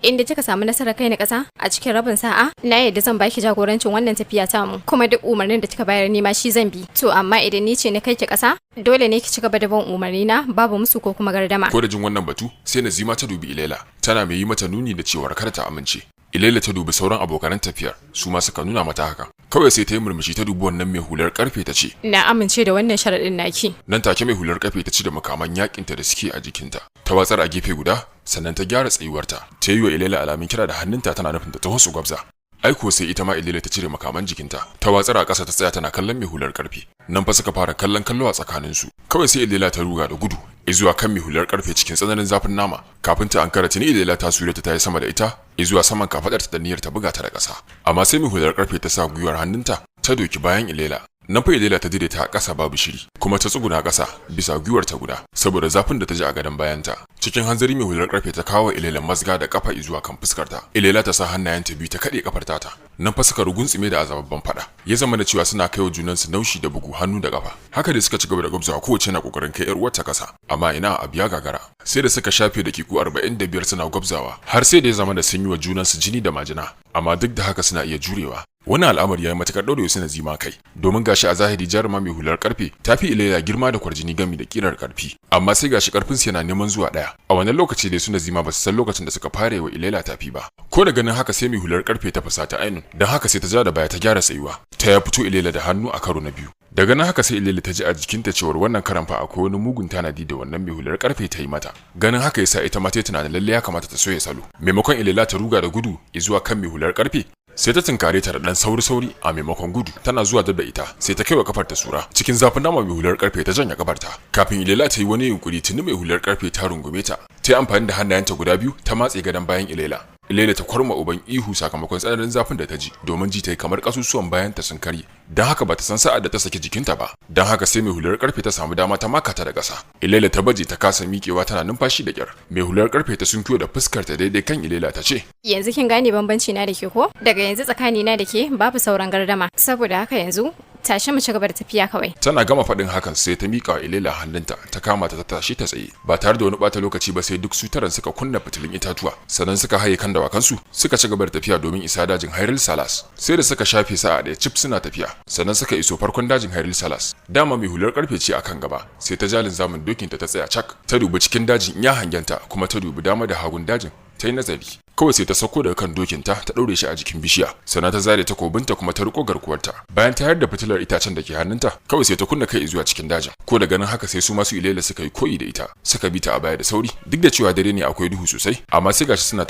inda kika samu nasarar kai na ƙasa a cikin rabin sa'a na yadda zan baki jagorancin wannan tafiya tamu kuma duk umarnin da kika bayar ni ma shi zan bi. To amma idan ni ce na kai ki ƙasa dole ne ki ci gaba da bin umarni na babu musu ko kuma gardama. Ko da jin wannan batu sai Nazima ta dubi Ilela tana mai yi mata nuni da cewar kar ta amince. Ilela ta dubi sauran abokan tafiyar su ma suka nuna mata haka. Kawai sai ta yi murmushi ta dubi wannan mai hular karfe ta ce, "Na amince da wannan sharadin naki." Nan take mai hular karfe ta ci da makaman yakin ta da suke a jikinta. Ta watsar a gefe guda, sannan ta gyara tsayuwarta. Ta yi wa Ilela alamin kira da hannunta tana nufin ta taho su gwabza. Aiko sai ita ma Ilela ta cire makaman jikinta. Ta watsar a ƙasa ta tsaya tana kallon mai hular karfe. Nan fa suka fara kallon kallo a tsakanin su. Kawai sai Ilela ta ruga da gudu zuwa kan mai hular karfe cikin tsananin zafin nama. Kafin ta ankara tuni Ilela ta sure ta yi sama da ita zuwa saman kafadarta da niyyar ta buga ta da ƙasa. Amma sai mai hular karfe ta sa gwiwar hannunta ta doki bayan Ilela. Nan fa Ilela ta dire ta ƙasa babu shiri kuma ta tsuguna ƙasa bisa gwiwar ta guda saboda zafin da ta ji a gadon bayanta. Cikin hanzari mai hular karfe ta kawo Ilela mazga da kafa zuwa kan fuskarta. Ilela ta sa hannayenta biyu ta kade kafar ta. Nan fa suka rugunsume da azababban fada. Ya zama da cewa suna kaiwa junansu naushi da bugu hannu da kafa. Haka da suka ci gaba da gwabzawa kowace na kokarin kai yar uwarta kasa. Amma ina a biya gagara. Sai da suka shafe dakiku 45 suna gwabzawa har sai da ya zama da sun yi wa junansu jini da majina. Amma duk da haka suna iya jurewa. Wannan al'amari yayi matakar daure su Nazima kai domin gashi a zahiri jaruma mai hular karfe tafi Ilela girma da kwarjini gami da kirar karfi amma sai gashi karfin su yana neman zuwa daya a wannan lokaci dai su Nazima ba su san lokacin da suka fara wa Ilela tafi ba ko da ganin haka sai mai hular karfe ta fasata ainun dan haka sai ta ja da baya ta gyara tsayuwa ta ya fito Ilela da hannu a karo na biyu daga nan haka sai Ilela ta ji a jikinta cewar wannan karan fa akwai wani mugun tanadi da wannan mai hular karfe ta yi mata ganin haka yasa ita ma ta tunanin lalle ya kamata ta soya salo maimakon Ilela ta ruga da gudu zuwa kan mai hular karfe sai ta tunkare ta da dan sauri a maimakon gudu tana zuwa da ita sai ta kaiwa kafar ta sura cikin zafin nama mai hular karfe ta janya kafar ta kafin Ilela ta yi wani yunkuri tuni mai hular karfe ta rungume ta ta yi amfani da hannayenta guda biyu ta matse gadan bayan Ilela ta kwarma uban ihu sakamakon tsananin zafin da ta ji domin ji ta yi kamar kasusuwan bayan ta sun karye dan haka bata san sa'ad da ta saki jikinta ba dan haka sai mai hular karfe ta samu dama ta maka ta da ƙasa Ilela ta baje ta kasa miƙewa tana numfashi da kyar mai hular karfe ta sunkiyo da fuskar ta daidai kan Ilela ta ce yanzu kin gane bambanci na da ke ko daga yanzu tsakani na da ke babu sauran gardama saboda haka yanzu tashi mu ci gaba da tafiya kawai. Tana gama faɗin hakan sai ta miƙa wa Ilela hannunta ta kama ta tashi ta tsaye ba tare da wani ɓata lokaci ba sai duk su taran suka kunna fitilun itatuwa sannan suka haye kan dawakansu suka ci gaba da tafiya domin isa dajin Hairil Salas sai da suka shafe sa'a da cip suna tafiya sannan suka iso farkon dajin Hairil Salas dama mai hular karfe ce akan gaba sai ta jalin zamun dokinta ta tsaya cak ta dubi cikin dajin ya hangenta kuma ta dubi dama da hagun dajin ta yi nazari kawai sai ta sauko daga kan dokinta ta ɗaure shi a jikin bishiya sannan ta zare takobinta kuma ta riko garkuwarta bayan ta yarda fitilar itacen da ke hannunta kawai sai ta kunna kai zuwa cikin dajin ko da ganin haka sai su masu Ilela suka yi koyi da ita suka bi ta a baya da sauri duk da cewa dare ne akwai duhu sosai amma sai gashi suna